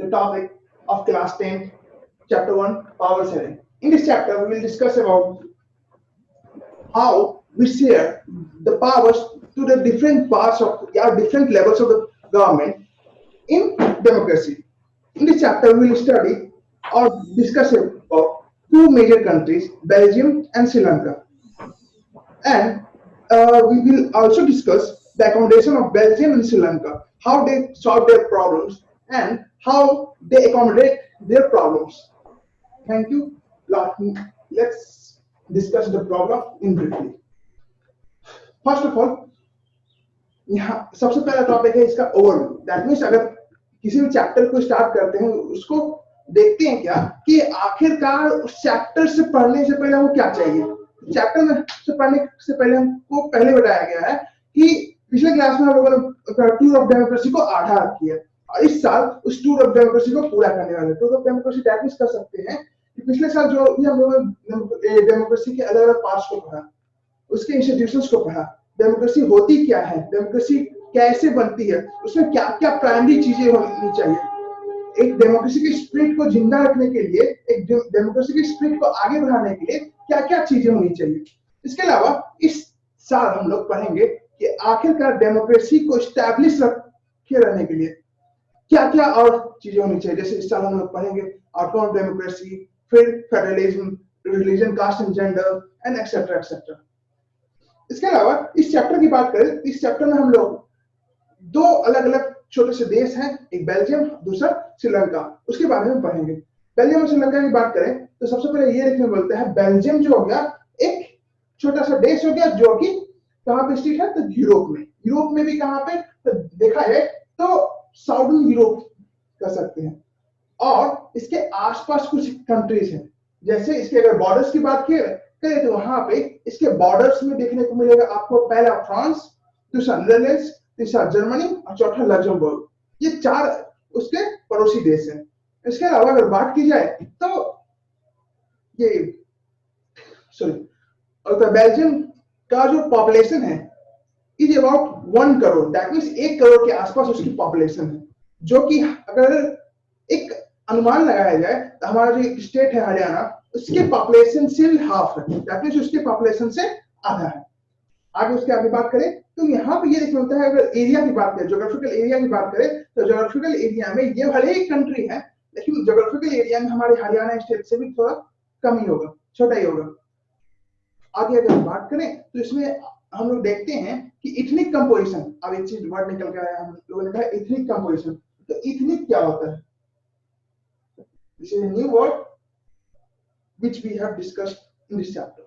the topic of class 10, chapter 1, power sharing. In this chapter, we will discuss about how we share the powers to the different parts of different levels of the government in democracy. In this chapter, we will study or discuss about two major countries, Belgium and Sri Lanka. And we will also discuss the accommodation of Belgium and Sri Lanka, how they solve their problems and how they accommodate their problems. Thank you. Let's discuss the problem in briefly. First of all, यहाँ सबसे पहला topic है इसका overview. That means अगर किसी भी chapter को start करते हैं उसको देखते हैं क्या कि आखिरकार उस चैप्टर से पढ़ने से पहले हमको क्या चाहिए. चैप्टर में से पढ़ने से पहले हमको पहले बताया गया है कि पिछले क्लास में हम लोगों ने टूर ऑफ डेमोक्रेसी को आधा किया और इस साल उस टूर ऑफ डेमोक्रेसी को पूरा करने वाले. Tour of democracy that means कर सकते हैं कि पिछले साल जो भी हम लोगों ने डेमोक्रेसी के अलग अलग पार्ट्स को पढ़ा, उसके इंस्टीट्यूशंस को पढ़ा, डेमोक्रेसी होती क्या है, डेमोक्रेसी कैसे बनती है, उसमें क्या क्या प्राइमरी चीजें होनी चाहिए, एक डेमोक्रेसी की स्पिरिट को जिंदा रखने के लिए, एक डेमोक्रेसी की स्पिरिट को आगे बढ़ाने के लिए क्या क्या चीजें होनी चाहिए. इसके अलावा इस साल हम लोग पढ़ेंगे कि आखिरकार डेमोक्रेसी को स्टैब्लिश रखे रहने के लिए क्या क्या और चीजें होनी चाहिए. जैसे इस साल हम लोग पढ़ेंगे आउटकम ऑफ डेमोक्रेसी, फिर federalism, religion, caste and gender and etcetera etcetera. इसके अलावा इस चैप्टर की बात करें, इस चैप्टर में हम लोग दो अलग अलग छोटे से देश हैं, एक बेल्जियम, दूसरा श्रीलंका, उसके बारे में पढ़ेंगे. बेल्जियम और श्रीलंका की बात करें तो सबसे पहले ये देखने बोलते हैं बेल्जियम जो हो गया एक छोटा सा देश हो गया जो कि कहां पे स्थित है, तो यूरोप में. यूरोप में भी कहां पे तो देखा है तो साउदर्न यूरोप कर सकते हैं. और इसके आसपास कुछ कंट्रीज हैं, जैसे इसके अगर बॉर्डर्स की बात करें तो वहां पे इसके बॉर्डर्स में देखने को मिलेगा आपको पहला फ्रांस, दूसरा नीदरलैंड्स, तीसरा जर्मनी और चौथा लग्जमबर्ग. ये चार उसके पड़ोसी देश हैं. इसके अलावा अगर बात की जाए तो ये और बेल्जियम का जो पॉपुलेशन है is about 1 crore. That means 1 crore के आसपास उसकी पॉपुलेशन है, जो कि अगर एक अनुमान लगाया जाए तो हमारा जो स्टेट है हरियाणा, उसके पॉपुलेशन से हाफ है. दैट मीन्स उसके पॉपुलेशन से आधा है. आगे उसके आगे बात करें तो यहाँ पे ये देखना होता है, अगर एरिया की बात करें, ज्योग्राफिकल एरिया की बात करें तो ज्योग्राफिकल एरिया में ये भले ही कंट्री है लेकिन ज्योग्राफिकल एरिया में हमारे हरियाणा स्टेट से भी थोड़ा कम ही होगा, छोटा ही होगा. आगे अगर बात करें तो इसमें हम लोग देखते हैं कि इथनिक कंपोजिशन, अब एक चीज वर्ड निकल के आया, हम लोगों ने कहा इथनिक कंपोजिशन. तो इथनिक क्या होता है? This is a new word which we have discussed in this chapter.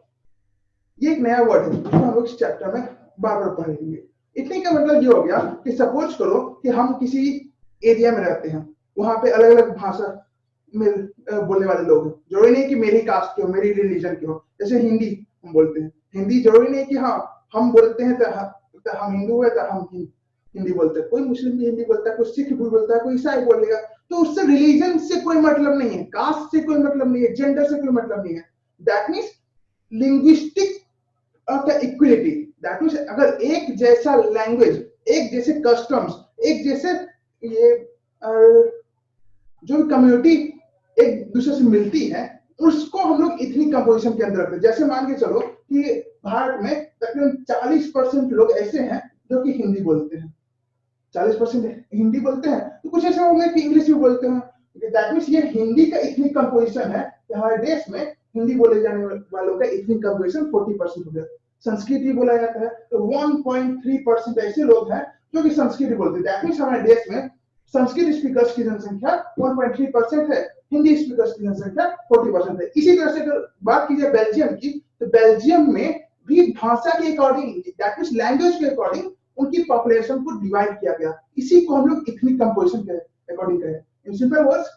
ये एक नया वर्ड है जो हम लोग इस चैप्टर में बार-बार पढ़ेंगे. इतने का मतलब ये हो गया कि सपोज करो कि हम किसी एरिया में रहते हैं, वहां पे अलग-अलग भाषा में बोलने वाले लोग हैं. जरूरी नहीं कि मेरी कास्ट के हो, मेरी रिलीजन के हो. जैसे हिंदी हम बोलते हैं, हिंदी जरूरी नहीं कि हाँ हम बोलते हैं तो हम हिंदू है तो हम हिंदी बोलते हैं. कोई मुस्लिम भी हिंदी बोलता है, कोई सिख भी बोलता है, कोई ईसाई बोलेगा. तो उससे रिलीजन से कोई मतलब नहीं है, कास्ट से कोई मतलब नहीं है, जेंडर से कोई मतलब नहीं है. That means linguistic equality. That means अगर एक जैसा लैंग्वेज, एक जैसे कस्टम्स, एक जैसे ये जो कम्युनिटी एक दूसरे से मिलती है, उसको हम लोग इथनिक कंपोजिशन के अंदर रखते हैं. जैसे मान के चलो कि भारत में तकरीबन 40% लोग ऐसे हैं जो कि हिंदी बोलते हैं, 40% हिंदी बोलते हैं, तो कुछ ऐसे होंगे कि इंग्लिश भी बोलते हैं. दैट मीन्स ये हिंदी का इथनिक कंपोजिशन है कि हमारे देश में हिंदी बोले जाने वालों का इथनिक कंपोजिशन 40% हो गया. संस्कृत भी बोला जाता है तो 1.3% ऐसे लोग हैं जो कि संस्कृत बोलते हैं. दैट मीन्स हमारे देश में संस्कृत स्पीकर्स की जनसंख्या 1.3% है, हिंदी स्पीकर्स की जनसंख्या 40% है. इसी तरह से अगर बात की जाए बेल्जियम की, तो बेल्जियम में भी भाषा के अकॉर्डिंग, दैट मीन्स लैंग्वेज के अकॉर्डिंग उनकी पॉपुलेशन को डिवाइड किया गया. इसी को हम लोग इथनिक कंपोजिशन के अकॉर्डिंग कहें. इन सिंपल वर्ड्स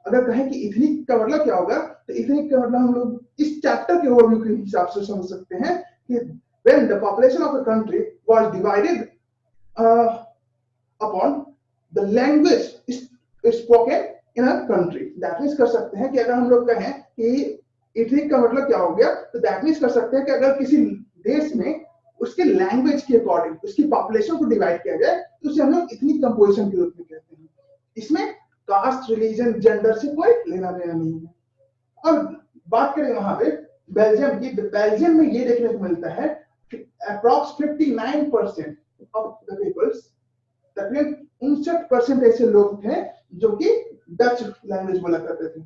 अगर कहें कि इथनिक का मतलब क्या होगा, तो इथनिक का मतलब हम लोग इस चैप्टर के ओवरव्यू के हिसाब से समझ सकते हैं कि when the population of a country was divided upon the language is spoken in a country. That means कर सकते हैं कि अगर हम लोग कहें कि इथनिक का मतलब क्या हो गया, तो दैट मीन्स कर सकते हैं कि अगर किसी देश में उसके लैंग्वेज के अकॉर्डिंग उसकी पॉपुलेशन को डिवाइड किया जाए तो उसे हम लोग इथनिक कंपोजिशन के रूप में कहते हैं. इसमें कास्ट, रिलीजन, जेंडर से कोई लेना देना नहीं है। और बात करें वहां पे बेल्जियम की, बेल्जियम में ये देखने को मिलता है कि अप्रॉक्स 59% ऑफ द पीपल्स, तकरीबन 59% ऐसे लोग थे जो कि डच लैंग्वेज बोला करते थे।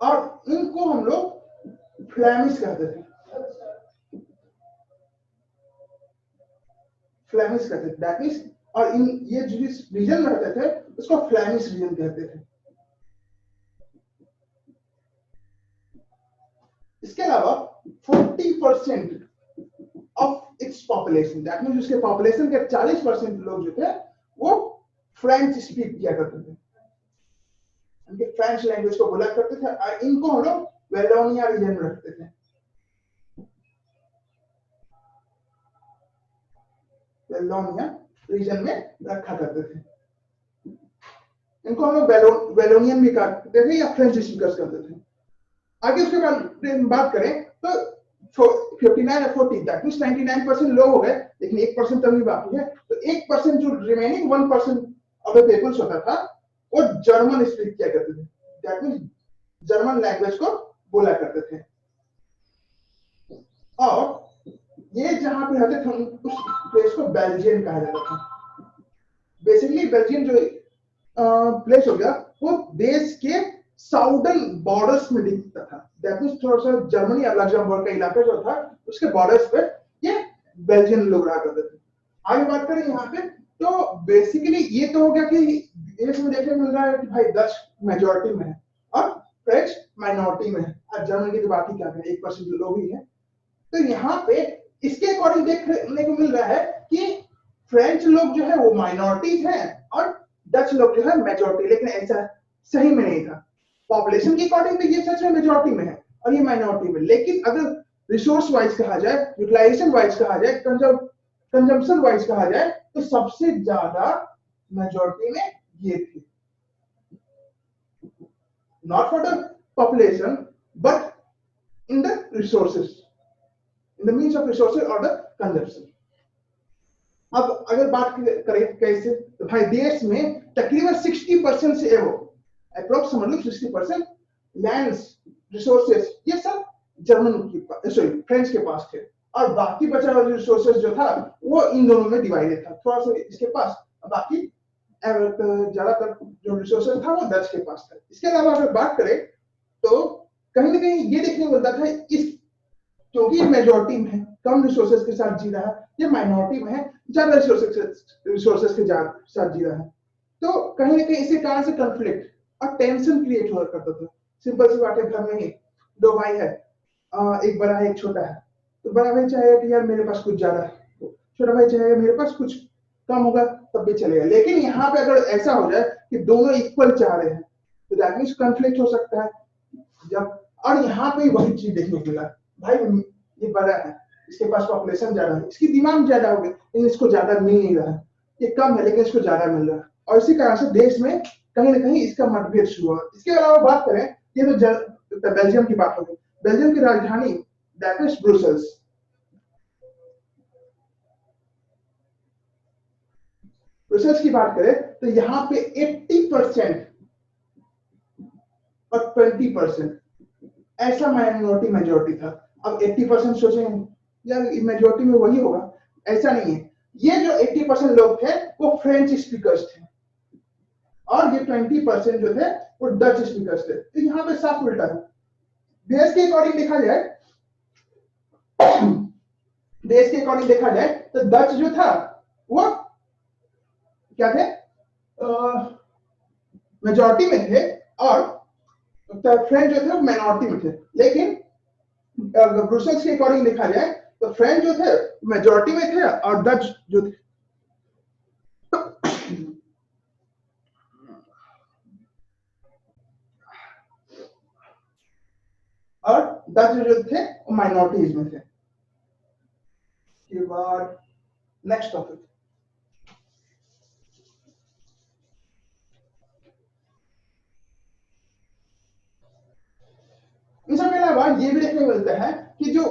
और इनको हम लोग फ्लैमिश कहते थे, फ्लैमिश कहते थे, दैट मींस, और इन ये जिस रीजन में रहते थे उसको फ्लैमिश रीजन कहते थे। इसके अलावा 40% of its population, that means उसके पॉपुलेशन के 40% लोग जो थे वो फ्रेंच स्पीक किया करते थे, उनके फ्रेंच लैंग्वेज को बोला करते थे। और इनको हम लोग वेलोनिया रीजन में रखते थे, वेलोनिया रीजन में रखा करते थे। इनको हम लोग वेलोनियन भी कहते थे या फ्रेंच स्पीकर्स कहते थे। आगे उसके बाद बात करें तो 59 और 40, दैट मींस 99% लोग हो गए, लेकिन 1% अभी बाकी है। तो 1% जो रिमेनिंग 1% ऑफ द पीपल्स होता था वो जर्मन स्पीक किया करते थे, दैट मींस जर्मन लैंग्वेज को बोला करते थे। और ये जहां पे रहते थे उस प्लेस को बेल्जियम कहा जाता था। बेसिकली बेल्जियम जो प्लेस हो गया वो देश के साउदर्न बॉर्डर्स में दिखता था, दैट मींस थोड़ा सा जर्मनी और लग्जमबर्ग का इलाका जो था उसके बॉर्डर्स पे ये बेल्जियन लोग रहा करते थे। आगे बात करें यहाँ पे तो बेसिकली ये तो हो गया कि देश में देखने को मिल रहा है कि भाई डच मेजोरिटी में है और फ्रेंच माइनॉरिटी में है, और जर्मनी की तो बात ही क्या है, 1% लोग ही है। तो यहाँ पे इसके अकॉर्डिंग देखने को मिल रहा है कि फ्रेंच लोग जो है वो माइनॉरिटीज हैं और डच लोग जो है मेजोरिटी, लेकिन ऐसा सही में नहीं था। पॉपुलेशन के अकॉर्डिंग तो ये सच में मेजोरिटी में है और ये माइनॉरिटी में, लेकिन अगर रिसोर्स वाइज कहा जाए, यूटिलाइजेशन वाइज कहा जाए, कंजम्पशन वाइज कहा जाए तो सबसे ज्यादा मेजोरिटी में ये थी। Not for the population but in the resources, in the means of resources और द कंजम्पशन। अब अगर बात करें कैसे, तो भाई देश में तकरीबन 60% से एवो अप्रोक्स समझ लो 60% लैंड्स, रिसोर्सेज ये सब जर्मन की सॉरी फ्रेंच के पास थे, और बाकी बचा हुआ रिसोर्सेज जो था वो इन दोनों में डिवाइडेड था, थोड़ा सा इसके पास, बाकी ज्यादातर जो रिसोर्सेज था वो डच के पास था। इसके अलावा अगर बात करें तो कहीं ना कहीं ये देखने को मिलता था इस, क्योंकि ये मेजोरिटी में है, कम रिसोर्सेज के साथ जी रहा है, ये माइनॉरिटी में है, ज्यादा रिसोर्सेज के साथ जी रहा है, तो कहीं ना कहीं इसी कारण से कॉन्फ्लिक्ट और टेंशन क्रिएट हुआ करता था। सिंपल सी बात है, घर में ही दो भाई है, एक बड़ा है एक छोटा है, तो बड़ा भाई चाहेगा कि यार मेरे पास कुछ ज्यादा है, छोटा भाई चाहेगा मेरे पास कुछ कम होगा तब भी चलेगा। लेकिन यहाँ पे अगर ऐसा हो जाए कि दोनों इक्वल चाह रहे हैं तो दैट मींस कॉन्फ्लिक्ट हो सकता है। जब और यहाँ पे वही चीज देखने को मिला, भाई ये बड़ा है, इसके पास पॉपुलेशन ज्यादा है, इसकी डिमांड ज्यादा हो गई, लेकिन इसको ज्यादा मिल नहीं रहा है, ये कम है लेकिन इसको ज्यादा मिल रहा है, और इसी कारण से देश में कहीं ना कहीं इसका मतभेद शुरू हुआ। इसके अलावा बात करें, ये तो बेल्जियम की बात होगी, बेल्जियम की राजधानी दैट इज ब्रुसेल्स। ब्रुसेल्स की बात करें तो यहाँ पे 80% और 20% ऐसा माइनॉरिटी मेजोरिटी था। अब 80% सोचेंगे यार मेजोरिटी में वही होगा, ऐसा नहीं है। ये जो 80% लोग थे वो फ्रेंच स्पीकर्स थे और ये 20% जो थे वो डच स्पीकर्स थे। तो यहाँ पे साफ उल्टा है। देश के अकॉर्डिंग देखा जाए, देश के अकॉर्डिंग देखा जाए तो डच जो था वो क्या थे, मेजॉरिटी में थे, और फ्रेंच जो थे वो माइनॉरिटी में थे। लेकिन ब्रुसेल्स के अकॉर्डिंग देखा जाए तो फ्रेंच जो थे मेजॉरिटी में थे और डच जो थे और डच जो थे वो माइनॉरिटीज में थे। के बाद नेक्स्ट टॉपिक, इन सब के अलावा ये भी देखने को मिलता है कि जो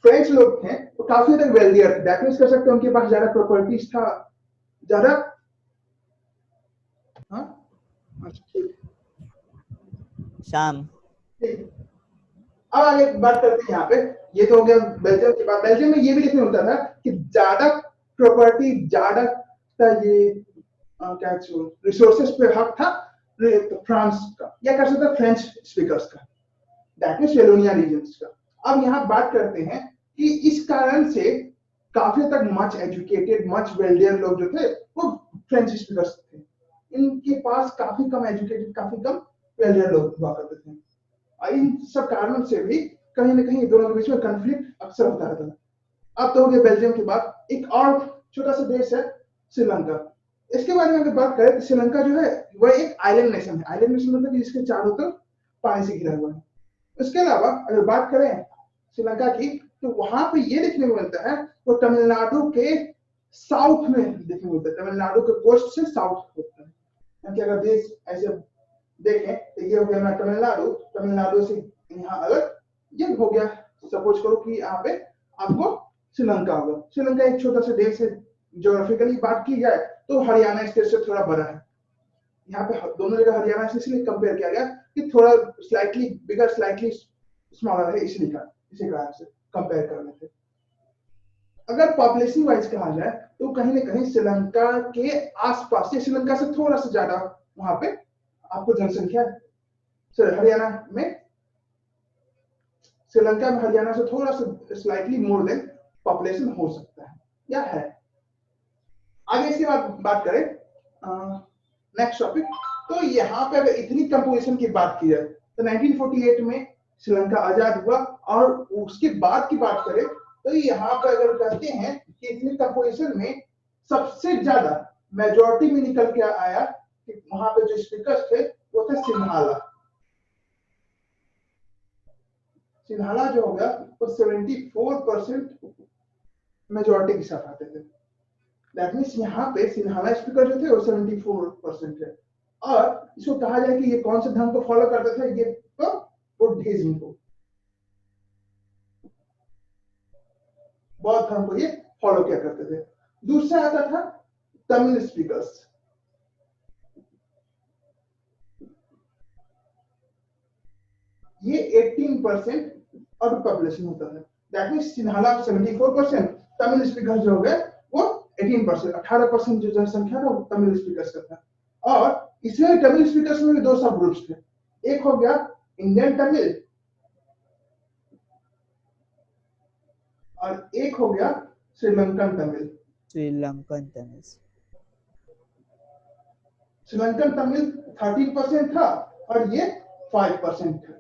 फ्रेंच लोग थे वो काफी हद तक वेल्दियर थे, दैट मींस कर सकते हैं उनके पास ज्यादा प्रॉपर्टीज था, ज्यादा शाम। ठीक। अब आगे बात करते हैं यहाँ पे, ये तो हो गया बेल्जियम के बाद। बेल्जियम में ये भी देखने होता था कि ज्यादा प्रॉपर्टी, ज्यादा ये क्या रिसोर्सेस पे हक था फ्रांस का, या कह सकते फ्रेंच स्पीकर्स का, दैट मींस वेलोनिया रीजन्स का। अब यहाँ बात करते हैं कि इस कारण से काफी तक मच एजुकेटेड, मच वेल्डियर लोग जो थे वो फ्रेंच स्पीकर्स थे। इनके पास काफी कम एजुकेटेड, काफी कम वेल्डियर लोग हुआ करते थे। इन सब कारणों से भी कहीं ना कहीं दोनों के बीच में कन्फ्लिक्ट अक्सर होता रहता है। अब तो हो गया बेल्जियम के बाद एक और छोटा सा देश है श्रीलंका। इसके बारे में अगर बात करें तो श्रीलंका जो है वह एक आइलैंड नेशन है। आइलैंड नेशन मतलब जिसके चारों तरफ पानी से घिरा हुआ है। इसके अलावा अगर बात करें श्रीलंका की, तो वहां पे ये देखने को मिलता है वो तमिलनाडु के साउथ में देखने को मिलता है। तमिलनाडु के कोस्ट से साउथ होता है, क्योंकि अगर देश ऐसे देखें तो ये हो गया तमिलनाडु, तमिलनाडु से यहाँ अलग ये हो गया। सपोज करो कि यहाँ पे आपको श्रीलंका होगा। श्रीलंका एक छोटा सा देश है। ज्योग्राफिकली बात की जाए तो हरियाणा स्टेट से थोड़ा बड़ा है। यहाँ पे दोनों जगह हरियाणा से इसलिए कंपेयर किया गया कि थोड़ा स्लाइटली बिगर, स्लाइटली स्मॉलर है, इसलिए का इसी कारण से कंपेयर कर रहे थे। अगर पॉपुलेशन वाइज कहा जाए तो कहीं ना कहीं श्रीलंका के आसपास या श्रीलंका से थोड़ा सा ज्यादा वहां पे आपको जनसंख्या हरियाणा में, श्रीलंका में हरियाणा से थोड़ा सा स्लाइटली मोर देन पॉपुलेशन हो सकता है या है। आगे इसके बाद बात करें नेक्स्ट टॉपिक, तो यहाँ पे अगर इतनी कंपोजिशन की बात की जाए तो 1948 में श्रीलंका आजाद हुआ, और उसके बाद की बात करें तो यहाँ पे अगर कहते हैं कि इतनी कंपोजिशन में सबसे ज्यादा मेजोरिटी में निकल के आया कि वहां पे जो स्पीकर्स थे वो थे सिन्हाला। सिन्हाला जो हो गया वो 74% मेजोरिटी के साथ आते थे। दैट मीन्स यहाँ पे सिन्हाला स्पीकर जो थे वो 74% है। और इसको कहा जाए कि ये कौन से धर्म को फॉलो करते थे, ये तो बुद्धिज्म को, बौद्ध धर्म को ये फॉलो किया करते थे। दूसरा आता था तमिल स्पीकर्स। ये 18% ऑफ पॉपुलेशन होता है। That means Sinhala 74%, Tamil speaker जो हो गए वो 18%, 18% जो जनसंख्या था वो तमिल स्पीकर्स का था। और इसमें तमिल स्पीकर्स में भी दो सब ग्रुप्स थे। एक हो गया इंडियन तमिल और एक हो गया श्रीलंकन तमिल। श्रीलंकन तमिल, श्रीलंकन तमिल 13% था और ये 5% था।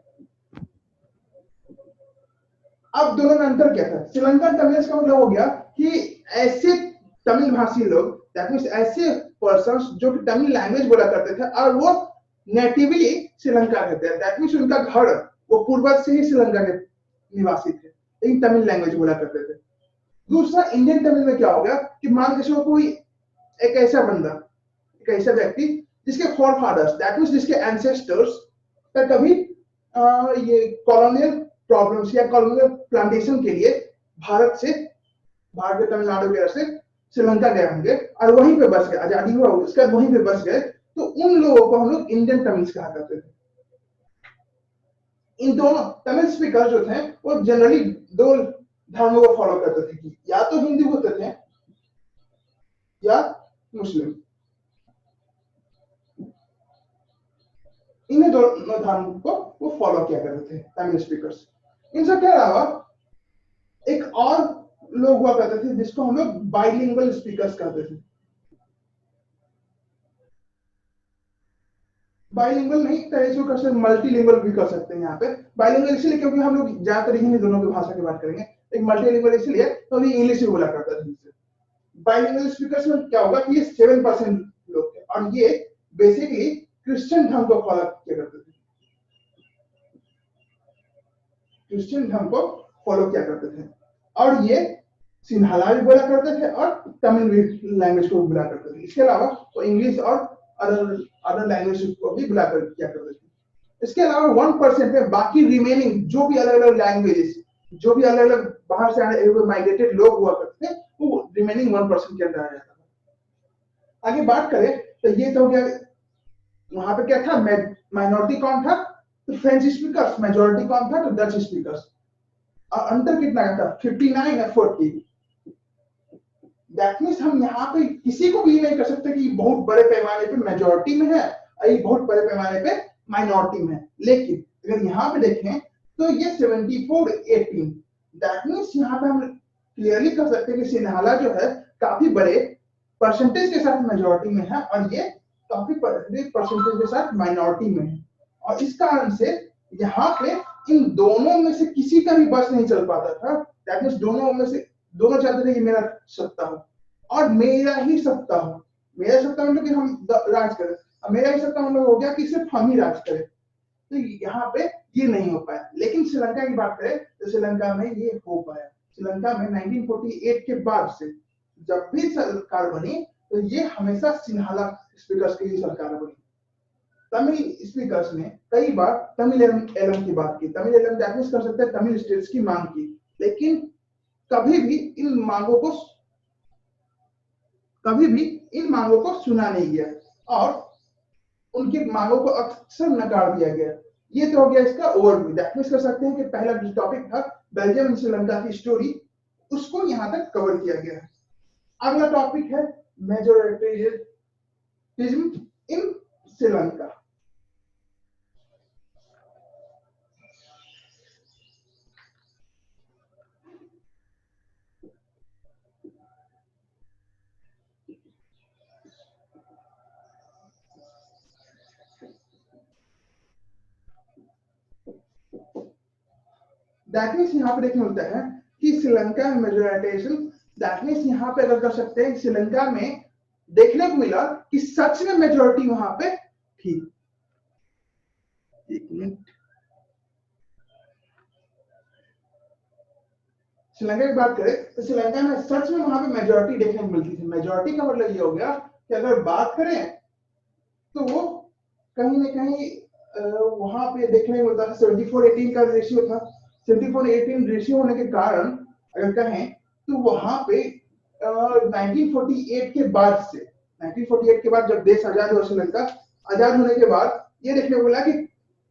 अब दोनों में अंतर क्या था? श्रीलंकन तमिल का मतलब हो गया कि ऐसे तमिल भाषी लोग, दैट मींस ऐसे पर्सन्स जो कि तमिल लैंग्वेज बोला करते थे और वो नेटिवली श्रीलंका रहते हैं। दैट मींस उनका घर वो पूर्वज से ही श्रीलंका के निवासी थे, लेकिन तमिल लैंग्वेज बोला करते थे। दूसरा इंडियन तमिल में क्या हो गया कि मान के चलो कोई एक ऐसा बंदा, एक ऐसा व्यक्ति जिसके फोर फादर्स, दैट मींस जिसके एंसेस्टर्स का कभी ये कॉलोनियल प्रॉब्लम्स या कॉलोनियल प्लांटेशन के लिए भारत के तमिलनाडु के से श्रीलंका गए होंगे और वहीं पे बस गए, आजादी हुआ उसके बाद वहीं पे बस गए, तो उन लोगों को हम लोग इंडियन तमिल्स कहा करते थे। इन दोनों तमिल स्पीकर जो थे वो जनरली दो धर्मों को फॉलो करते थे कि या तो हिंदू होते थे या मुस्लिम। इन दोनों धर्मों को वो फॉलो किया करते थे तमिल स्पीकर्स। इन सब के अलावा एक और लोग हुआ करते थे जिसको हम लोग बाइलिंगुअल स्पीकर्स कहते थे। बाइलिंगुअल नहीं कर सकते, मल्टीलिंगुअल भी कर सकते हैं। यहाँ पे बाइलिंगुअल इसलिए क्योंकि हम लोग ज्यादातर हिंदी दोनों की भाषा की बात करेंगे, एक मल्टीलिंगुअल इसलिए तो अभी इंग्लिश भी बोला करता था। बाइलिंगुअल स्पीकर्स में क्या होगा कि ये 7% लोग थे और ये बेसिकली क्रिश्चियन धर्म को फॉलो किया करते थे, क्रिश्चियन धर्म को फॉलो किया करते थे। और ये सिन्हाला भी बोला करते थे और तमिल लैंग्वेज को बोला करते थे। इसके अलावा वो इंग्लिश और अदर लैंग्वेज को भी बोला किया करते थे। इसके अलावा 1% में बाकी रिमेनिंग जो भी अलग अलग लैंग्वेजेस, जो भी अलग अलग बाहर से आने माइग्रेटेड लोग हुआ करते थे, वो रिमेनिंग 1% के अंदर आ जाता था। आगे बात करें तो ये तो हो गया वहां पे क्या था, माइनॉरिटी कौन था, तो फ्रेंच स्पीकर्स, मेजोरिटी कौन था, तो डच स्पीकर्स। और अंतर कितना का था, 59 या 40। दैट मीन्स हम यहाँ पे किसी को भी नहीं कर सकते कि बहुत बड़े पैमाने पे मेजोरिटी में है और ये बहुत बड़े पैमाने पे माइनॉरिटी में है। लेकिन अगर यहाँ पे देखें तो ये 74-18, दैट मीन्स यहाँ पे हम क्लियरली कर सकते हैं कि सिन्हाला जो है काफी बड़े परसेंटेज के साथ मेजोरिटी में है और ये काफी परसेंटेज के साथ माइनॉरिटी में है। और इस कारण से यहाँ पे इन दोनों में से किसी का भी बस नहीं चल पाता था। दैट मीन्स दोनों में से दोनों चाहते थे कि मेरा सत्ता हो और मेरा ही सत्ता हो। मेरा सत्ता मतलब कि हम राज करें, अब मेरा ही सत्ता मतलब हो गया कि सिर्फ हम ही राज करें। तो यहाँ पे ये नहीं हो पाया। लेकिन श्रीलंका की बात करें तो श्रीलंका में ये हो पाया। श्रीलंका में 1948 के बाद से जब भी सरकार बनी तो ये हमेशा सिन्हाला स्पीकर्स की ही सरकार बनी। तमिल स्पीकर्स ने कई बार तमिल एलम की बात की, तमिल एलम दैट कर सकते हैं तमिल स्टेट्स की मांग की, लेकिन कभी भी इन मांगों को सुना नहीं गया और उनकी मांगों को अक्सर नकार दिया गया। ये तो हो गया इसका ओवरव्यू। दैट मींस कर सकते हैं कि पहला जो टॉपिक था बेल्जियम एंड श्रीलंका की स्टोरी, उसको यहां तक कवर किया गया है। अगला टॉपिक है majoritarianism in Sri Lanka. That means यहाँ पे देखने मिलता है कि श्रीलंका में मेजोरिटेशन, दैट मीन्स यहाँ पे अगर कर सकते हैं श्रीलंका में देखने को मिला कि सच में मेजोरिटी वहां पे थी। एक मिनट, श्रीलंका की बात करें तो श्रीलंका में सच में वहां पे मेजोरिटी देखने को मिलती थी। मेजोरिटी का मतलब ये हो गया कि अगर बात करें तो वो कहीं ना कहीं वहां पे देखने को मिलता था 74-18 का रेशियो था। 74-18 रेशियो होने के कारण अगर कहें तो वहां पे 1948 के बाद से 1948 के बाद जब देश आजाद हुआ, श्रीलंका आजाद होने के बाद ये देखने को मिला कि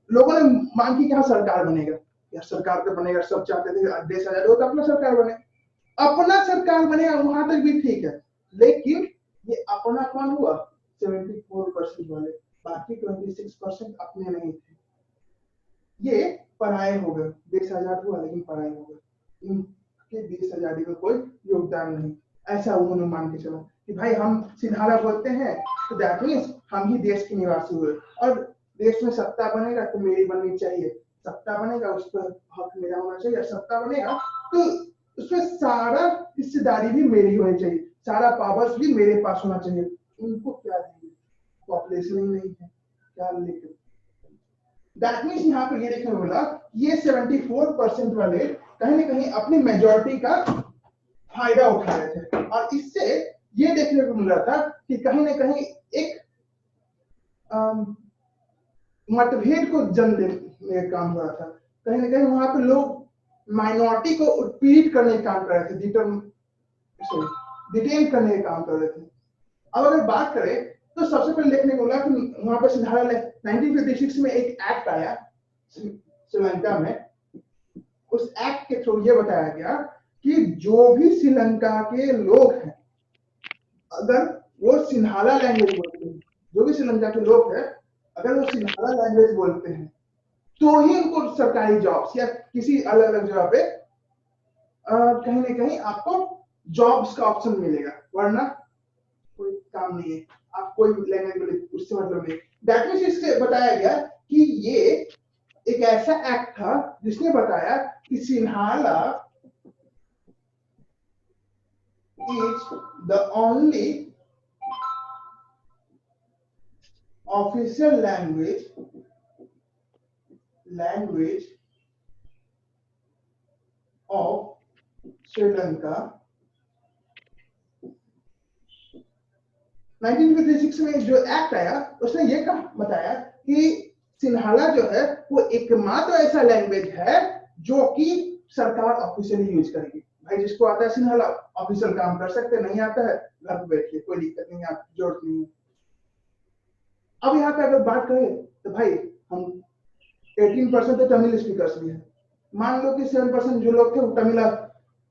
लोगों ने मांग की कि हाँ सरकार बनेगा, यार सरकार तो बनेगा, सब चाहते थे देश आजाद हो तो अपना सरकार बने, अपना सरकार बनेगा, वहां तक भी ठीक है। लेकिन ये अपना कौन हुआ, 74% वाले, बाकी 26% अपने नहीं थे, ये पराये हो गए। देश आजाद हुआ लेकिन पराये हो गए, इनके देश आजादी में कोई योगदान नहीं। ऐसा उन्होंने मान के चला कि भाई हम सिन्हाला बोलते हैं तो दैट मींस हम ही देश के निवासी हुए और देश में सत्ता बनेगा तो मेरी बननी चाहिए, सत्ता बनेगा उस पर हक मेरा होना चाहिए, सत्ता बनेगा तो उसमें सारा हिस्सेदारी भी मेरी होनी चाहिए, सारा पावर्स भी मेरे पास होना चाहिए। उनको क्या देंगे, पॉपुलेशन ही नहीं है, क्या लेकर। दैट मींस यहाँ पर ये देखने को मिला ये 74% वाले कहीं ना कहीं अपनी मेजोरिटी का फायदा उठा रहे थे और इससे ये देखने को मिल रहा था कि कहीं ना कहीं एक मतभेद को जन्म देने का काम हो रहा था। कहीं ना कहीं वहां पे लोग माइनॉरिटी को उत्पीड़ित करने का काम कर रहे थे, डिटेन करने का काम कर रहे थे। अब अगर बात करें तो सबसे पहले देखने को मिला कि वहां पर सिन्हाला 1956 में एक एक्ट आया श्रीलंका में। उस एक्ट के थ्रू ये बताया गया कि जो भी श्रीलंका के लोग हैं अगर वो सिन्हाला लैंग्वेज बोलते हैं, जो भी श्रीलंका के लोग हैं अगर वो सिन्हाला लैंग्वेज बोलते हैं तो ही उनको सरकारी जॉब्स या किसी अलग अलग जगह पे कहीं ना कहीं आपको जॉब्स का ऑप्शन मिलेगा, वरना कोई काम नहीं है, आप कोई लैंग्वेज उससे मतलब नहीं। दैट मींस इससे बताया गया कि ये एक ऐसा एक्ट था जिसने बताया कि Sinhala is the only official language of Sri Lanka. 1956 में जो एक्ट आया उसने ये बताया कि सिन्हाला जो है वो एकमात्र ऐसा लैंग्वेज है जो कि सरकार ऑफिशियली यूज करेगी। भाई जिसको आता है सिन्हाला ऑफिशियल काम कर सकते, नहीं आता है घर पे बैठिए, कोई दिक्कत नहीं है, आप जरूरत नहीं है। अब यहाँ पे अगर बात करें तो भाई हम 18% तो तमिल स्पीकर्स भी हैं। मान लो कि 7% जो लोग थे वो तमिल,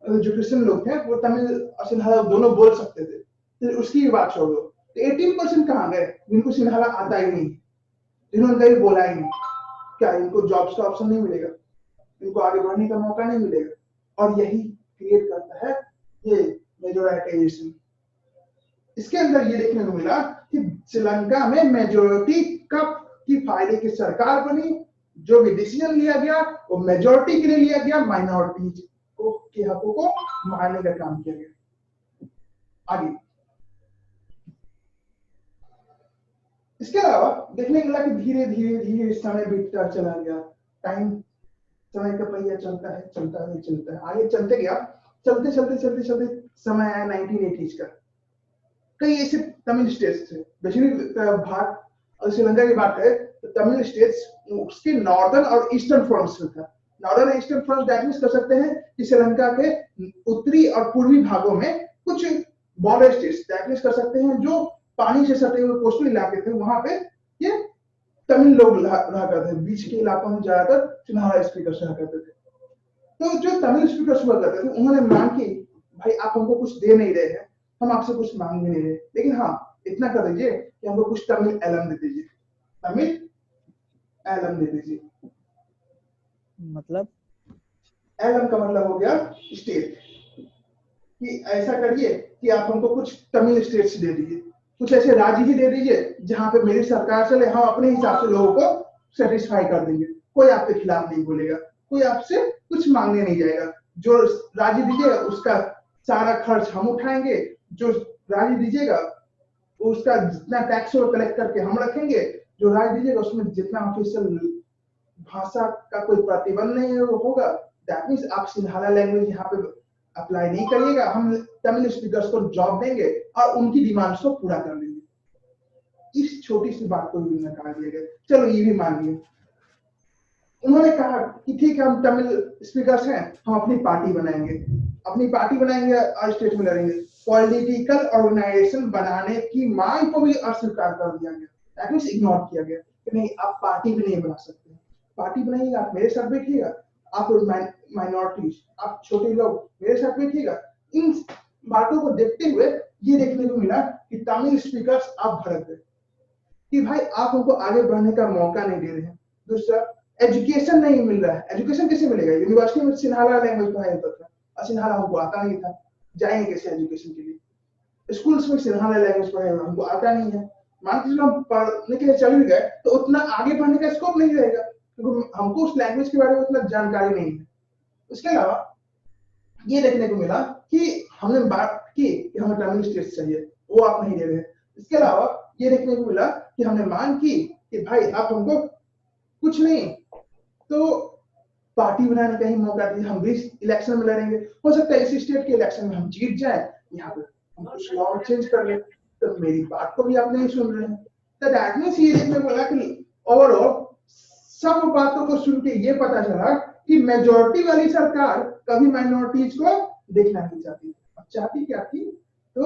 जो क्रिश्चियन लोग थे वो तमिल और सिन्हाला दोनों बोल सकते थे, तो उसकी भी बात छोड़ दो। तो 18% कहाँ गए जिनको सिन्हाला आता ही नहीं, जिन्होंने कभी बोला ही नहीं? क्या इनको जॉब्स का ऑप्शन नहीं मिलेगा, इनको आगे बढ़ने का मौका नहीं मिलेगा? और यही क्रिएट करता है ये मेजोरिटाइजेशन। इसके अंदर ये देखने को मिला कि श्रीलंका में मेजोरिटी कब की फायदे की सरकार बनी, जो भी डिसीजन लिया गया वो मेजोरिटी के लिए लिया गया, माइनॉरिटीज को के हकों को मारने का काम किया गया। आगे इसके अलावा देखने को मिला कि धीरे धीरे धीरे समय बीतता चला गया, टाइम समय का पहिया चलता है चलता है चलता है, आगे चलते गया, चलते चलते चलते चलते समय आया 1980s का। कई ऐसे तमिल स्टेट्स थे, दक्षिणी भाग और श्रीलंका की बात करें तो तमिल स्टेट्स उसके नॉर्दर्न और ईस्टर्न फ्रंट्स में था। नॉर्दर्न और ईस्टर्न फ्रंट दैट मींस कर सकते हैं कि श्रीलंका के उत्तरी और पूर्वी भागों में कुछ बॉर्डर स्टेट्स दैट मींस कर सकते हैं जो पानी से सटे हुए कोस्टल इलाके थे, वहां पे ये तमिल लोग रहा करते थे। बीच के इलाकों में ज्यादातर सिन्हाला स्पीकर्स रहा करते थे। तो जो तमिल स्पीकर्स हुआ करते थे उन्होंने मांग की, भाई आप हमको कुछ दे नहीं रहे हैं, हम आपसे कुछ मांग भी नहीं रहे, लेकिन हाँ इतना कर दीजिए कि हमको कुछ तमिल एलम दे दीजिए, तमिल एलम दे दीजिए। मतलब एलम का मतलब हो गया स्टेट, कि ऐसा करिए कि आप हमको कुछ तमिल स्टेट्स दे दीजिए, कुछ ऐसे राज्य ही दे दीजिए जहां पे मेरी सरकार चले, हम अपने हिसाब से लोगों को सेटिस्फाई कर देंगे, कोई आपके खिलाफ नहीं बोलेगा, कोई आपसे कुछ मांगने नहीं जाएगा। जो राज्य दीजिएगा उसका सारा खर्च हम उठाएंगे, जो राज्य दीजिएगा उसका जितना टैक्स वो कलेक्ट करके हम रखेंगे, जो राज्य दीजिएगा उसमें जितना ऑफिशियल भाषा का कोई प्रतिबंध नहीं है वो होगा। दैट मींस आप सिन्हाला लैंग्वेज यहाँ पे अप्लाई नहीं करिएगा, हम तमिल स्पीकर्स को जॉब देंगे और उनकी डिमांड्स को पूरा कर देंगे। इस छोटी सी बात को भी नकार दिया गया। चलो ये भी मान लिया, उन्होंने कहा कि ठीक है हम तमिल स्पीकर्स हैं, हम अपनी पार्टी बनाएंगे, अपनी पार्टी बनाएंगे और स्टेट में लड़ेंगे। पॉलिटिकल ऑर्गेनाइजेशन बनाने की मांग को भी अस्वीकार कर दिया गया, दैट मींस इग्नोर किया गया कि नहीं आप पार्टी भी नहीं बना सकते। पार्टी बनाइएगा आप मेरे साथ बैठिएगा, आप माइनॉरिटीज आप छोटे लोग मेरे साथ बैठिएगा। इन बातों को देखते हुए ये देखने को मिला कि तमिल स्पीकर्स आप भड़क गए कि भाई आप हमको आगे बढ़ने का मौका नहीं दे रहे हैं। दूसरा एजुकेशन नहीं मिल रहा है, एजुकेशन कैसे मिलेगा? यूनिवर्सिटी में सिन्हाला लैंग्वेज पढ़ाया जाता था और सिन्हाला हमको आता नहीं था, जाएंगे कैसे एजुकेशन के लिए? स्कूल्स में सिन्हाला लैंग्वेज पढ़ाया हमको आता नहीं है, मान के चलो हम पढ़ने के लिए चल भी गए तो उतना आगे बढ़ने का स्कोप नहीं रहेगा क्योंकि हमको उस लैंग्वेज के बारे में उतना जानकारी नहीं है। उसके अलावा ये देखने को मिला कि हमने बात की कि हमें तमिल स्टेट्स चाहिए, वो आप नहीं दे रहे। इसके अलावा ये देखने को मिला कि हमने मांग की कि भाई आप हमको कुछ नहीं तो पार्टी बनाने का ही मौका दीजिए, हम भी इलेक्शन में लड़ेंगे, हो सकता है इसी स्टेट के इलेक्शन में हम जीत जाए, यहाँ पे हम कुछ लॉ चेंज कर ले। तो मेरी बात को भी आप नहीं सुन रहे हैं। तो दैट मींस ये देखने को मिला कि ओवरऑल सब बातों को सुन के ये पता चला कि मेजोरिटी वाली सरकार कभी माइनॉरिटीज को देखना नहीं चाहती। अब चाहती क्या थी? तो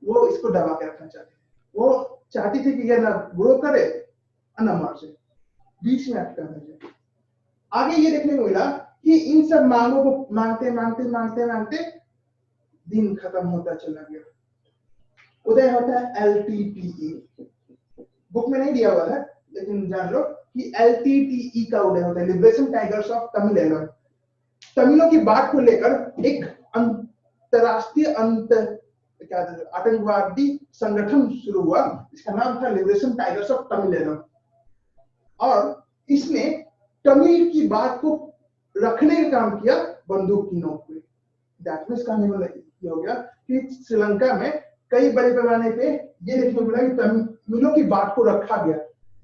वो इसको दबा के रखना चाहती थी। वो चाहती थी कि ये ना ग्रो करे ना मर जाए, बीच में अटका रह जाए। आगे ये देखने को मिला कि इन सब मांगों को मांगते मांगते मांगते मांगते दिन खत्म होता चला गया। उदय होता है LTTE, बुक में नहीं दिया हुआ है लेकिन जान लो कि LTTE का उदय होता है, लिबरेशन टाइगर्स ऑफ तमिल। तमिलों की बात को लेकर एक अंतरराष्ट्रीय आतंकवादी संगठन शुरू हुआ, इसका नाम था लिबरेशन टाइगर्स ऑफ तमिल। और इसने तमिल की बात को रखने का काम किया बंदूक की नोक पे। दैट मींस कहने वाला ये हो गया कि श्रीलंका में कई बड़े पैमाने पे ये देखने को मिला कि तमिलों की बात को रखा गया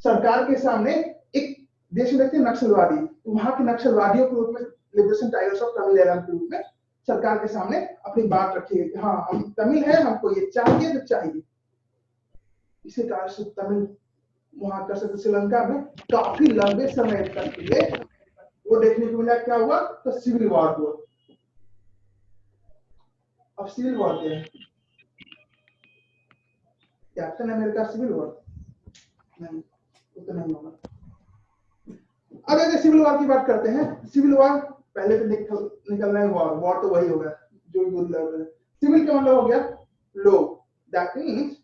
सरकार के सामने। एक देश में देखते हैं नक्सलवादी, वहां के नक्सलवादियों के रूप में लिबरेशन टाइगर्स ऑफ तमिल के रूप में सरकार के सामने अपनी बात रखी है कि हाँ हम तमिल है, हमको ये चाहिए तो चाहिए। इसी कारण से तमिल वहां कर सकते श्रीलंका में काफी लंबे समय तक के लिए वो देखने को मिला। क्या हुआ? तो सिविल वॉर हुआ। अब सिविल वॉर क्या है? Captain America civil war. नहीं, उतना नहीं होगा। अब अगर सिविल वॉर की बात करते हैं, सिविल वॉर पहले तो निकलना है वॉर तो वही होगा जो भी बोल रहे हैं। सिविल का मतलब हो गया लो, दैट मीन्स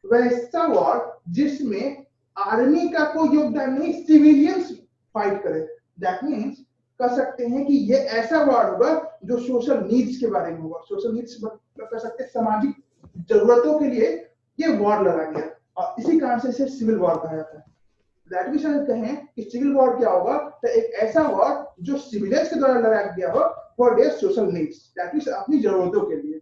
वैसा वॉर जिसमें आर्मी का कोई योगदान नहीं, सिविलियंस फाइट करे। दैट मीन्स कह सकते हैं कि ये ऐसा वॉर होगा जो सोशल नीड्स के बारे में होगा। सोशल नीड्स मतलब कह सकते हैं सामाजिक जरूरतों के लिए ये वॉर लड़ा गया, और इसी कारण से इसे सिविल वॉर कहा जाता है। दैट मीन्स अगर कहें कि सिविल वॉर क्या होगा, तो एक ऐसा वॉर जो सिविलियंस के द्वारा लड़ाया गया हो for their social needs, that means अपनी जरूरतों के लिए।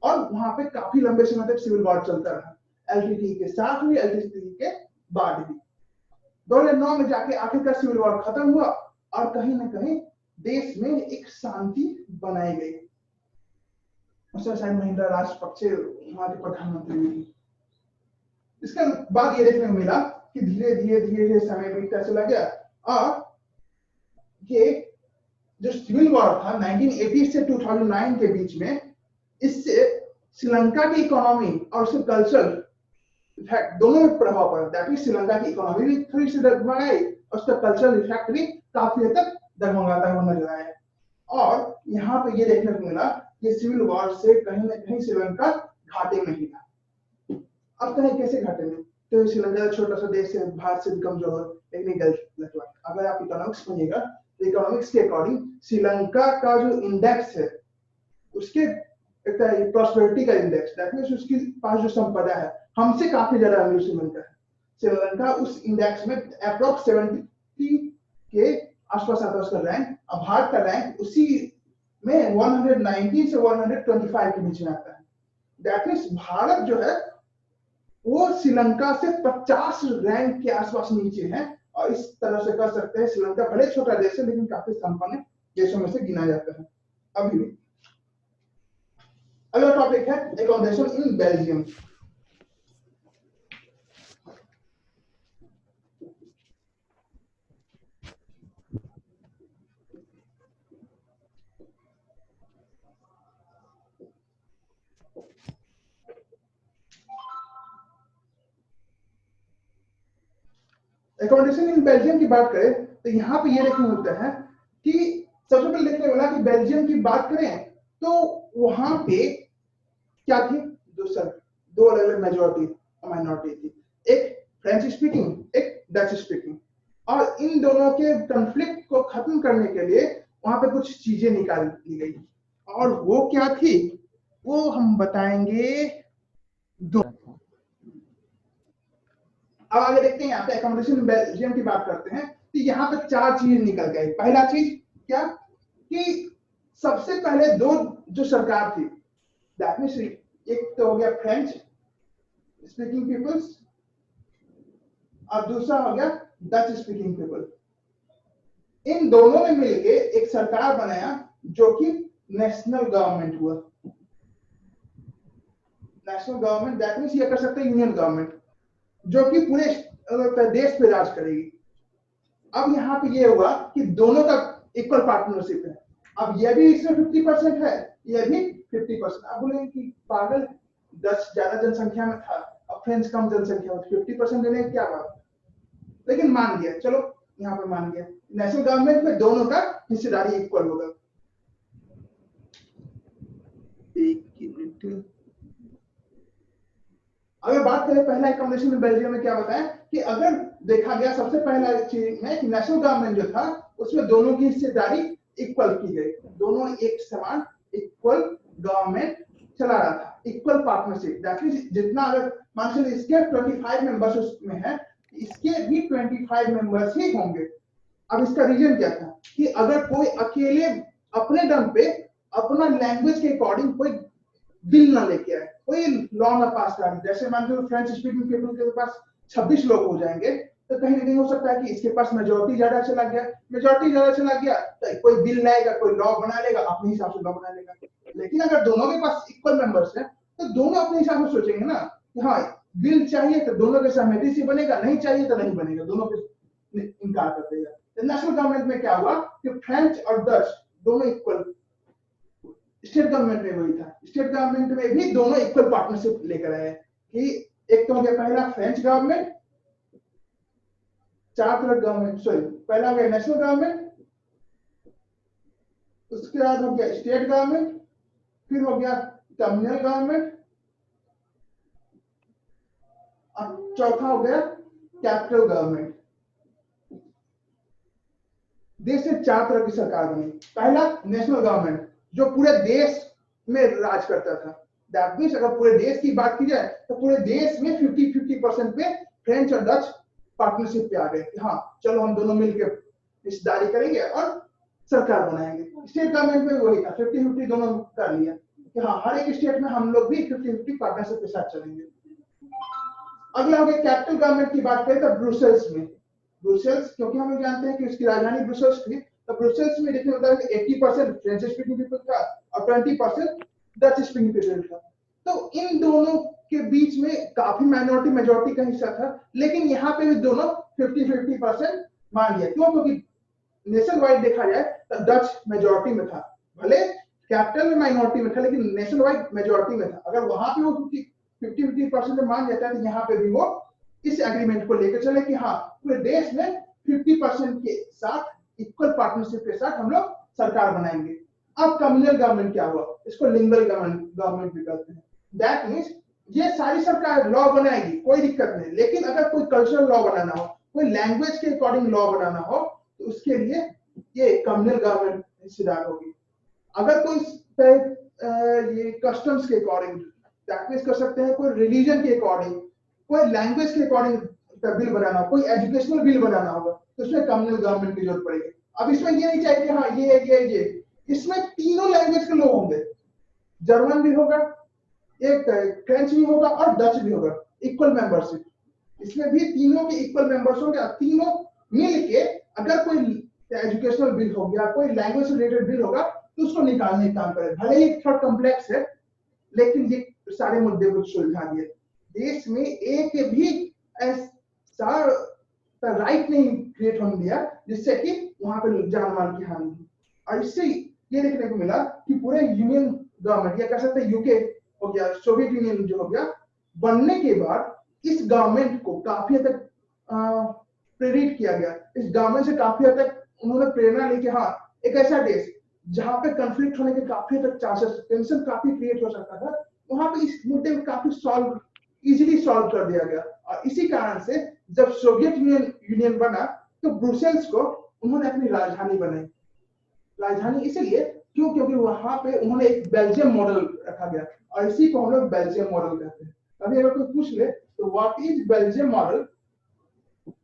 और वहां पे काफी लंबे समय तक सिविल वॉर चलता रहा, एलटीटी के साथ भी, एलटीटी के बाद भी। 2009 में जाके आखिरकार सिविल वॉर खत्म हुआ और कहीं ना कहीं देश में एक शांति बनाई गई। शायद महिंद्रा राजपक्षे वहां के प्रधानमंत्री भी थे। इसके बाद ये देखने को मिला कि धीरे धीरे समय बीतता चला गया, और ये जो सिविल वॉर था 1980 से 2009 के बीच में, इससे श्रीलंका की इकोनॉमी और उसके कल्चर इफेक्ट दोनों में प्रभाव पड़ा। दैट मींस श्रीलंका की इकोनॉमी भी थोड़ी सी डगमगाई और उसका कल्चरल इफेक्ट भी काफी हद तक डगमगाता हुआ नजर आया। और यहाँ पे ये देखने को मिला कि सिविल वॉर से कहीं ना कहीं श्रीलंका घाटे में ही था। अब कहीं कैसे घाटे में, तो श्रीलंका छोटा सा देश है, भारत से भी कमजोर, लेकिन गलत। अगर आप इकोनॉमिक्स पढ़िएगा तो इकोनॉमिक्स के अकॉर्डिंग श्रीलंका का जो इंडेक्स है, उसके प्रॉस्पेरिटी का इंडेक्स, दैट मींस उसके पास जो संपदा है हमसे काफी ज्यादा अमीर श्रीलंका है। श्रीलंका उस इंडेक्स में अप्रोक्स 70 के आसपास आता है उसका रैंक, और भारत का रैंक उसी में 119 से 125 के बीच में आता है। दैट मींस भारत जो है वो श्रीलंका से 50 रैंक के आसपास नीचे है, और इस तरह से कह सकते हैं श्रीलंका भले छोटा देश है लेकिन काफी संपन्न देशों में से गिना जाता है अभी भी। अगला टॉपिक है accommodation in Belgium. Accommodation in Belgium की बात करें तो यहाँ पे ये देखने मिलता है कि सबसे पहले देखने मिला कि बेल्जियम की बात करें तो वहां पे क्या थी, दो अलग अलग मेजोरिटी माइनॉरिटी थी, एक फ्रेंच स्पीकिंग, एक डच स्पीकिंग। और इन दोनों के कॉन्फ्लिक्ट को खत्म करने के लिए वहां पे कुछ चीजें निकाल ली गई, और वो क्या थी वो हम बताएंगे दो। अब आगे देखते हैं, यहाँ पे एकोमोडेशन बेल्जियम की बात करते हैं तो यहाँ पे 4 चीज निकल गई। पहला चीज क्या कि सबसे पहले दो जो सरकार थी, दैट मींस एक तो हो गया फ्रेंच स्पीकिंग पीपल्स और दूसरा हो गया डच स्पीकिंग पीपल। इन दोनों ने मिलकर एक सरकार बनाया जो कि नेशनल गवर्नमेंट हुआ। नेशनल गवर्नमेंट दैट मींस ये कर सकते हैं यूनियन गवर्नमेंट, जो कि पूरे देश पे राज करेगी। अब यहाँ पे ये हुआ कि दोनों का इक्वल पार्टनरशिप है। अब ये भी इसमें 50% है, ये भी 50%। आप बोलेंगे कि पागल, 10 ज्यादा जनसंख्या में था और फ्रेंच कम जनसंख्या में, 50% देने की क्या बात, लेकिन मान गया, चलो यहाँ पे मान गया नेशनल गवर्नमेंट में दोनों का हिस्सेदारी इक्वल होगा। एक मिनट, अगर बात करें पहला एकोमोडेशन में बेल्जियम में क्या बताया कि अगर देखा गया सबसे पहला चीज है कि नेशनल गवर्नमेंट जो था उसमें दोनों की हिस्सेदारी इक्वल की गई, दोनों एक समान इक्वल गवर्नमेंट चला रहा था, इक्वल पार्टनरशिप। दैट मींस जितना अगर मान लीजिए इसके 25 मेंबर्स उसमें है, इसके भी 25 मेंबर्स ही होंगे। अब इसका रीजन क्या था कि अगर कोई अकेले अपने दम पे अपना लैंग्वेज के अकॉर्डिंग कोई बिल ना लेके आए, कोई लॉ ना पास करा, जैसे मान लो फ्रेंच स्पीकिंग पीपल के पास 26 लोग हो जाएंगे तो कहीं ना कहीं हो सकता है कि इसके पास मेजोरिटी ज्यादा चला गया, तो कोई बिल लाएगा, कोई लॉ बना लेगा, अपने हिसाब से लॉ बना लेगा। लेकिन अगर दोनों के पास इक्वल मेंबर्स है तो दोनों अपने हिसाब से सोचेंगे ना कि हाँ बिल चाहिए तो दोनों के सहमति से बनेगा, नहीं चाहिए तो नहीं बनेगा, दोनों के इनकार कर देगा। नेशनल गवर्नमेंट में क्या हुआ कि फ्रेंच और डच दोनों इक्वल, स्टेट गवर्नमेंट में वही था, स्टेट गवर्नमेंट में भी दोनों इक्वल पार्टनरशिप लेकर आए कि एक तो हो गया पहला फ्रेंच गवर्नमेंट चार तरह गवर्नमेंट, सॉरी, पहला हो गया नेशनल गवर्नमेंट, उसके बाद हो गया स्टेट गवर्नमेंट, फिर हो गया कम्युनल गवर्नमेंट, और चौथा हो गया कैपिटल गवर्नमेंट। देश में चार तरह की सरकार बनी। पहला नेशनल गवर्नमेंट, जो पूरे देश में राज करता था। दैट मीन्स अगर पूरे देश की बात की जाए तो पूरे देश में 50-50% पे फ्रेंच और डच पार्टनरशिप पे आ गए कि हाँ चलो हम दोनों मिलकर हिस्सेदारी करेंगे और सरकार बनाएंगे। स्टेट गवर्नमेंट में वही था, 50-50 दोनों कर लिया कि हाँ हर एक स्टेट में हम लोग भी 50-50 पार्टनरशिप के साथ चलेंगे। अगला हो गया कैपिटल गवर्नमेंट की बात करें तो ब्रुसेल्स में, ब्रुसेल्स क्योंकि हम लोग जानते हैं कि उसकी राजधानी ब्रुसेल्स थी, तो ब्रुसेल्स में देखने होता है कि 80% फ्रेंच स्पीकिंग पीपल था और 20% डच स्पीकिंग पीपल था। तो इन दोनों के बीच में काफी माइनॉरिटी मेजॉरिटी का हिस्सा था, लेकिन यहाँ पे भी दोनों 50-50% मान लिया। क्यों? क्योंकि नेशन वाइड देखा जाए तो डच मेजॉरिटी में था, भले कैपिटल में माइनॉरिटी में था लेकिन नेशन वाइड मेजॉरिटी में था। अगर वहां पे वो 50-50% मान जाता है तो यहाँ पे भी वो इस एग्रीमेंट को लेकर चले कि हाँ पूरे देश में 50% के साथ इक्वल पार्टनरशिप के साथ हम लोग सरकार बनाएंगे। अब कम्युनल गवर्नमेंट क्या हुआ? इसको लिंगुअल गवर्नमेंट भी कहते हैं। दैट मीन्स ये सारी सरकार लॉ बनाएगी, कोई दिक्कत नहीं, लेकिन अगर कोई कल्चरल लॉ बनाना हो, कोई लैंग्वेज के अकॉर्डिंग लॉ बनाना हो तो उसके लिए ये कम्युनल गवर्नमेंट हिस्सेदार होगी। अगर कोई ये कस्टम्स के अकॉर्डिंग दैट मीन्स कर सकते हैं, कोई रिलीजन के अकॉर्डिंग, कोई लैंग्वेज के अकॉर्डिंग बिल बनाना हो, कोई एजुकेशनल बिल बनाना होगा तो उसमें कम्युनल गवर्नमेंट की जरूरत पड़ेगी। अब इसमें ये नहीं चाहिए कि हाँ ये इसमें तीनों लैंग्वेज के लोग होंगे, जर्मन भी होगा, एक फ्रेंच भी होगा और डच भी होगा, इक्वल मेंबरशिप। इसमें भी तीनों के इक्वल मेंबर्स होंगे, तीनों मिल के अगर कोई एजुकेशनल बिल हो गया, कोई लैंग्वेज रिलेटेड बिल होगा तो उसको निकालने का काम करे। भले ही थोड़ा कॉम्प्लेक्स है लेकिन ये सारे मुद्दे को सुलझा दिए। देश में एक भी ऐसा राइट नहीं क्रिएट होने दिया जिससे कि वहां पे जान माल की हानि हो। और इससे ये देखने को मिला कि पूरे यूनियन गवर्नमेंट या कह सकते हैं यूके हो गया, सोवियत यूनियन जो हो गया, बनने के बाद इस गवर्नमेंट को काफी हद तक प्रेरित किया गया। इस गवर्नमेंट से काफी हद तक उन्होंने प्रेरणा ली कि हाँ एक ऐसा देश जहां पे कॉन्फ्लिक्ट होने के काफी हद तक चांसेस, टेंशन काफी क्रिएट हो सकता था, वहां पे इस मुद्दे को काफी इजीली सॉल्व कर दिया गया। और इसी कारण से जब सोवियत यूनियन बना तो ब्रुसेल्स को उन्होंने अपनी राजधानी बनाई। राजधानी इसलिए क्यों? क्योंकि वहां पे उन्होंने एक बेल्जियम मॉडल रखा गया और इसी को हम लोग बेल्जियम मॉडल कहते हैं। अभी अगर कोई पूछ ले तो व्हाट इज बेल्जियम मॉडल,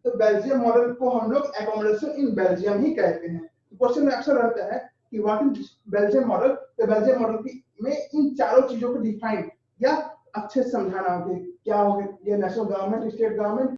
तो बेल्जियम मॉडल को हम लोग एकोमोडेशन इन बेल्जियम ही कहते हैं। क्वेश्चन में अक्सर रहता है कि व्हाट इज बेल्जियम मॉडल, तो बेल्जियम मॉडल की में इन चारों चीजों को डिफाइन या अच्छे से समझाना होगा क्या होगा ये नेशनल गवर्नमेंट, स्टेट गवर्नमेंट